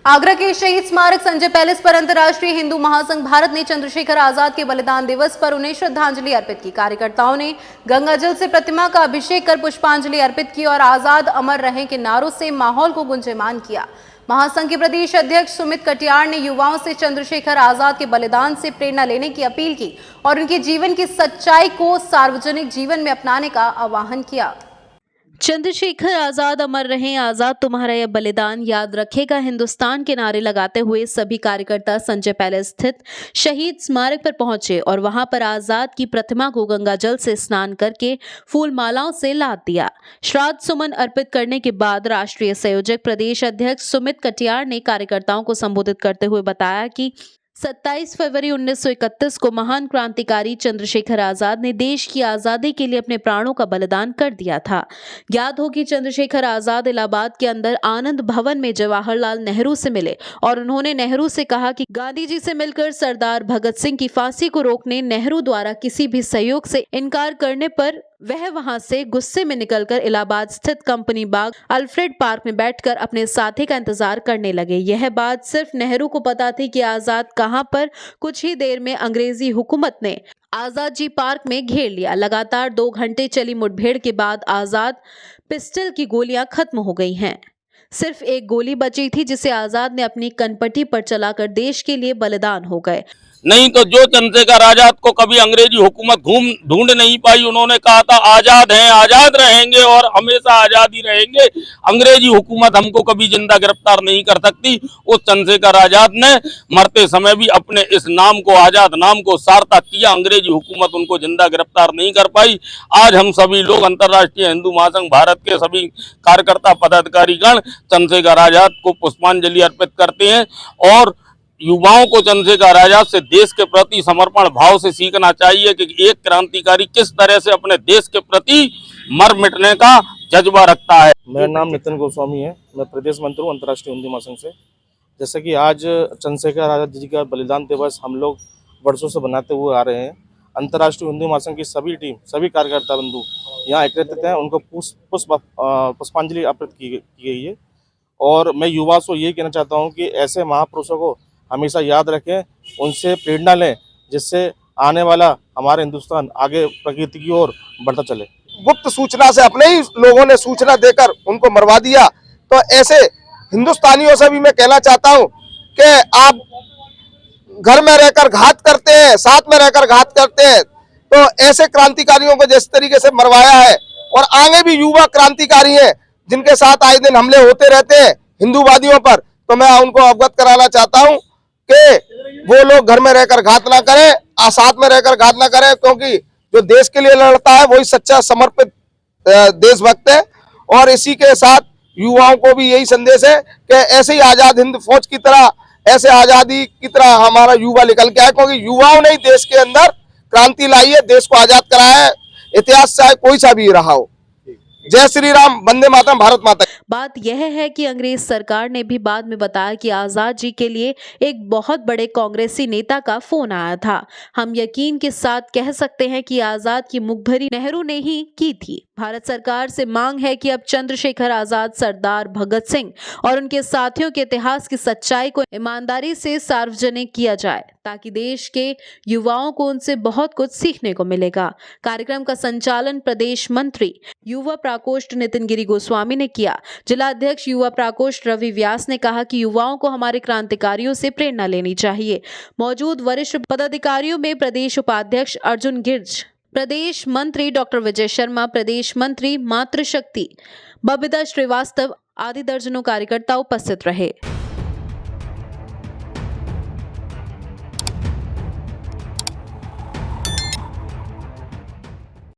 आगरा के शहीद स्मारक संजय पैलेस पर अंतर्राष्ट्रीय हिंदू महासंघ भारत ने चंद्रशेखर आजाद के बलिदान दिवस पर उन्हें श्रद्धांजलि अर्पित की। कार्यकर्ताओं ने गंगाजल से प्रतिमा का अभिषेक कर पुष्पांजलि अर्पित की और आजाद अमर रहें के नारों से माहौल को गुंजयमान किया। महासंघ के प्रदेश अध्यक्ष सुमित कटियार ने युवाओं से चंद्रशेखर आजाद के बलिदान से प्रेरणा लेने की अपील की और उनके जीवन की सच्चाई को सार्वजनिक जीवन में अपनाने का आह्वान किया। चंद्रशेखर आजाद अमर रहें, आजाद तुम्हारा यह बलिदान याद रखेगा हिंदुस्तान के नारे लगाते हुए सभी कार्यकर्ता संजय पैलेस स्थित शहीद स्मारक पर पहुंचे और वहां पर आजाद की प्रतिमा को गंगाजल से स्नान करके फूल मालाओं से लाद दिया। श्राद्ध सुमन अर्पित करने के बाद राष्ट्रीय संयोजक प्रदेश अध्यक्ष सुमित कटियार ने कार्यकर्ताओं को संबोधित करते हुए बताया कि 27 फरवरी 1931 को महान क्रांतिकारी चंद्रशेखर आजाद ने देश की आजादी के लिए अपने प्राणों का बलिदान कर दिया था। याद हो कि चंद्रशेखर आजाद इलाहाबाद के अंदर आनंद भवन में जवाहरलाल नेहरू से मिले और उन्होंने नेहरू से कहा कि गांधी जी से मिलकर सरदार भगत सिंह की फांसी को रोकने नेहरू द्वारा किसी भी सहयोग से इनकार करने पर वह वहां से गुस्से में निकलकर इलाहाबाद स्थित कंपनी बाग अल्फ्रेड पार्क में बैठकर अपने साथी का इंतजार करने लगे। यह बात सिर्फ नेहरू को पता थी कि आजाद कहां पर। कुछ ही देर में अंग्रेजी हुकूमत ने आजाद जी पार्क में घेर लिया। लगातार 2 घंटे चली मुठभेड़ के बाद आजाद पिस्टल की गोलियां खत्म हो गई हैं। सिर्फ एक गोली बची थी जिसे आजाद ने अपनी कनपटी पर चलाकर देश के लिए बलिदान हो गए। नहीं तो जो चंद्रशेखर आजाद को कभी अंग्रेजी हुकूमत ढूंढ नहीं पाई, उन्होंने कहा था आजाद हैं, आजाद रहेंगे और हमेशा आजाद ही रहेंगे, अंग्रेजी हुकूमत हमको कभी जिंदा गिरफ्तार नहीं कर सकती। उस चंद्रशेखर आजाद ने मरते समय भी अपने इस नाम को, आजाद नाम को सार्थक किया। अंग्रेजी हुकूमत उनको जिंदा गिरफ्तार नहीं कर पाई। आज हम सभी लोग अंतर्राष्ट्रीय हिंदू महासंघ भारत के सभी कार्यकर्ता पदाधिकारीगण चंद्रशेखर आजाद को पुष्पांजलि अर्पित करते हैं और युवाओं को चंद्रशेखर आजाद से देश के प्रति समर्पण भाव से सीखना चाहिए कि एक क्रांतिकारी किस तरह से अपने देश के प्रति मर मिटने का जज्बा रखता है। मेरा नाम नितिन गोस्वामी है, मैं प्रदेश मंत्री हूँ अंतर्राष्ट्रीय हिंदू महासंघ से। जैसे कि आज चंद्रशेखर आजाद जी का बलिदान दिवस हम लोग वर्षों से बनाते हुए आ रहे हैं। अंतर्राष्ट्रीय हिंदू महासंघ की सभी टीम, सभी कार्यकर्ता बंधु यहाँ एकत्रित हैं, उनको पुष्पांजलि अर्पित की गई है। और मैं युवा से यही कहना चाहता हूँ कि ऐसे महापुरुषों को हमेशा याद रखें, उनसे प्रेरणा लें, जिससे आने वाला हमारे हिंदुस्तान आगे प्रगति की ओर बढ़ता चले। गुप्त सूचना से अपने ही लोगों ने सूचना देकर उनको मरवा दिया। तो ऐसे हिंदुस्तानियों से भी मैं कहना चाहता हूं कि आप घर में रहकर घात करते हैं, साथ में रहकर घात करते हैं, तो ऐसे क्रांतिकारियों को जिस तरीके से मरवाया है और आगे भी युवा क्रांतिकारी हैं जिनके साथ आए दिन हमले होते रहते हैं हिंदूवादियों पर, तो मैं उनको अवगत कराना चाहता हूं कि वो लोग घर में रहकर घात ना करें, साथ में रहकर घात ना करें, क्योंकि जो देश के लिए लड़ता है वही सच्चा समर्पित देशभक्त है। और इसी के साथ युवाओं को भी यही संदेश है कि ऐसे ही आजाद हिंद फौज की तरह, ऐसे आजादी की तरह हमारा युवा निकल के आए, क्योंकि युवाओं ने ही देश के अंदर क्रांति लाई है, देश को आजाद कराया है, इतिहास चाहे कोई सा भी रहा हो। जय श्री राम, वंदे मातरम, भारत माता। बात यह है कि अंग्रेज सरकार ने भी बाद में बताया कि आजाद जी के लिए एक बहुत बड़े कांग्रेसी नेता का फोन आया था। हम यकीन के साथ कह सकते हैं कि आजाद की मुखभरी नेहरू ने ही की थी। भारत सरकार से मांग है कि अब चंद्रशेखर आजाद, सरदार भगत सिंह और उनके साथियों के इतिहास की सच्चाई को ईमानदारी से सार्वजनिक किया जाए ताकि देश के युवाओं को उनसे बहुत कुछ सीखने को मिलेगा। कार्यक्रम का संचालन प्रदेश मंत्री युवा प्रकोष्ठ नितिन गिरी गोस्वामी ने किया। जिला अध्यक्ष युवा प्रकोष्ठ रवि व्यास ने कहा कि युवाओं को हमारे क्रांतिकारियों से प्रेरणा लेनी चाहिए। मौजूद वरिष्ठ पदाधिकारियों में प्रदेश उपाध्यक्ष अर्जुन गिर्ज, प्रदेश मंत्री डॉक्टर विजय शर्मा, प्रदेश मंत्री मातृशक्ति बबीता श्रीवास्तव आदि दर्जनों कार्यकर्ता उपस्थित रहे।